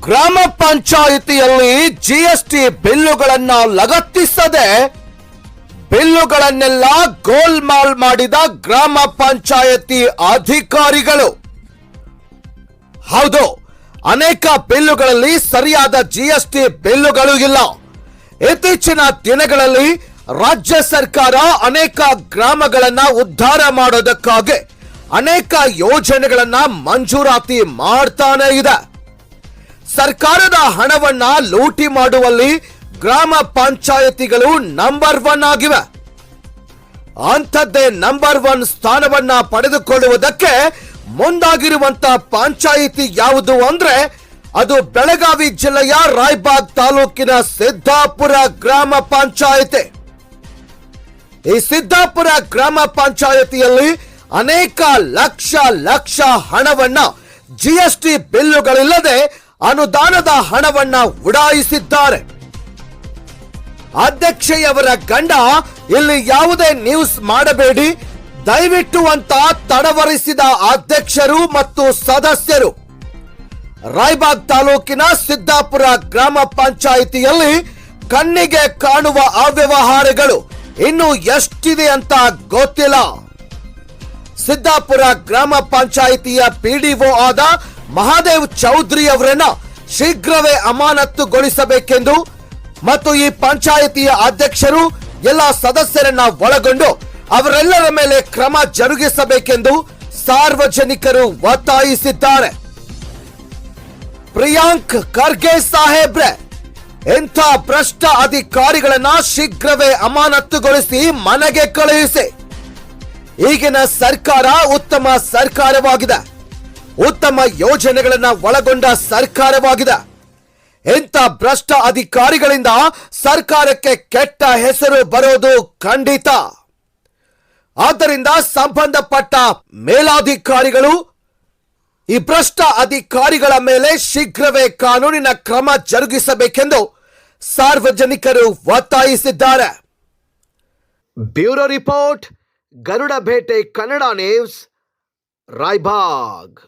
ಗ್ರಾಮ ಪಂಚಾಯಿತಿಯಲ್ಲಿ ಜಿಎಸ್ಟಿ ಬಿಲ್ಲುಗಳನ್ನ ಲಗತ್ತಿಸದೆ ಬಿಲ್ಲುಗಳನ್ನೆಲ್ಲ ಗೋಲ್ಮಾಲ್ ಮಾಡಿದ ಗ್ರಾಮ ಪಂಚಾಯಿತಿ ಅಧಿಕಾರಿಗಳು. ಹೌದು, ಅನೇಕ ಬಿಲ್ಲುಗಳಲ್ಲಿ ಸರಿಯಾದ ಜಿಎಸ್ಟಿ ಬಿಲ್ಲುಗಳು ಇಲ್ಲ. ಇತ್ತೀಚಿನ ದಿನಗಳಲ್ಲಿ ರಾಜ್ಯ ಸರ್ಕಾರ ಅನೇಕ ಗ್ರಾಮಗಳನ್ನ ಉದ್ಧಾರ ಮಾಡೋದಕ್ಕಾಗಿ ಅನೇಕ ಯೋಜನೆಗಳನ್ನ ಮಂಜೂರಾತಿ ಮಾಡ್ತಾನೆ ಇದೆ. ಸರ್ಕಾರದ ಹಣವನ್ನ ಲೂಟಿ ಮಾಡುವಲ್ಲಿ ಗ್ರಾಮ ಪಂಚಾಯಿತಿಗಳು ನಂಬರ್ 1 ಆಗಿವೆ. ಅಂಥದ್ದೇ ನಂಬರ್ 1 ಸ್ಥಾನವನ್ನ ಪಡೆದುಕೊಳ್ಳುವುದಕ್ಕೆ ಮುಂದಾಗಿರುವಂತ ಪಂಚಾಯಿತಿ ಯಾವುದು ಅಂದ್ರೆ ಅದು ಬೆಳಗಾವಿ ಜಿಲ್ಲೆಯ ರಾಯಬಾಗ್ ತಾಲೂಕಿನ ಸಿದ್ದಾಪುರ ಗ್ರಾಮ ಪಂಚಾಯಿತಿ. ಈ ಸಿದ್ದಾಪುರ ಗ್ರಾಮ ಪಂಚಾಯಿತಿಯಲ್ಲಿ ಅನೇಕ ಲಕ್ಷ ಹಣವನ್ನ ಜಿಎಸ್ಟಿ ಬಿಲ್ಲುಗಳಿಲ್ಲದೆ ಅನುದಾನದ ಹಣವನ್ನ ಉಡಾಯಿಸಿದ್ದಾರೆ. ಅಧ್ಯಕ್ಷೆಯವರ ಗಂಡ ಇಲ್ಲಿ ಯಾವುದೇ ನ್ಯೂಸ್ ಮಾಡಬೇಡಿ ದಯವಿಟ್ಟು ಅಂತ ತಡವರಿಸಿದ ಅಧ್ಯಕ್ಷರು ಮತ್ತು ಸದಸ್ಯರು. ರಾಯಬಾಗ್ ತಾಲೂಕಿನ ಸಿದ್ದಾಪುರ ಗ್ರಾಮ ಪಂಚಾಯಿತಿಯಲ್ಲಿ ಕಣ್ಣಿಗೆ ಕಾಣುವ ಅವ್ಯವಹಾರಗಳು ಇನ್ನು ಎಷ್ಟಿದೆ ಅಂತ ಗೊತ್ತಿಲ್ಲ. ಸಿದ್ದಾಪುರ ಗ್ರಾಮ ಪಂಚಾಯಿತಿಯ ಪಿಡಿಒ ಆದ ಮಹಾದೇವ್ ಚೌಧರಿ ಅವರನ್ನ ಶೀಘ್ರವೇ ಅಮಾನತುಗೊಳಿಸಬೇಕೆಂದು ಮತ್ತು ಈ ಪಂಚಾಯಿತಿಯ ಅಧ್ಯಕ್ಷರು ಎಲ್ಲ ಸದಸ್ಯರನ್ನ ಒಳಗೊಂಡು ಅವರೆಲ್ಲರ ಮೇಲೆ ಕ್ರಮ ಜರುಗಿಸಬೇಕೆಂದು ಸಾರ್ವಜನಿಕರು ಒತ್ತಾಯಿಸಿದ್ದಾರೆ. ಪ್ರಿಯಾಂಕ್ ಖರ್ಗೆ ಸಾಹೇಬ್ರೆ, ಇಂಥ ಭ್ರಷ್ಟ ಅಧಿಕಾರಿಗಳನ್ನ ಶೀಘ್ರವೇ ಅಮಾನತುಗೊಳಿಸಿ ಮನೆಗೆ ಕಳುಹಿಸಿ. ಈಗಿನ ಸರ್ಕಾರ ಉತ್ತಮ ಸರ್ಕಾರವಾಗಿದೆ, ಉತ್ತಮ ಯೋಜನೆಗಳನ್ನ ಒಳಗೊಂಡ ಸರ್ಕಾರವಾಗಿದೆ. ಇಂಥ ಭ್ರಷ್ಟ ಅಧಿಕಾರಿಗಳಿಂದ ಸರ್ಕಾರಕ್ಕೆ ಕೆಟ್ಟ ಹೆಸರು ಬರೋದು ಖಂಡಿತ. ಆದ್ದರಿಂದ ಸಂಬಂಧಪಟ್ಟ ಮೇಲಾಧಿಕಾರಿಗಳು ಈ ಭ್ರಷ್ಟ ಅಧಿಕಾರಿಗಳ ಮೇಲೆ ಶೀಘ್ರವೇ ಕಾನೂನಿನ ಕ್ರಮ ಜರುಗಿಸಬೇಕೆಂದು ಸಾರ್ವಜನಿಕರು ಒತ್ತಾಯಿಸಿದ್ದಾರೆ. ಬ್ಯೂರೋ ರಿಪೋರ್ಟ್, ಗರುಡ ಬೇಟೆ ಕನ್ನಡ ನ್ಯೂಸ್, ರಾಯಬಾಗ್.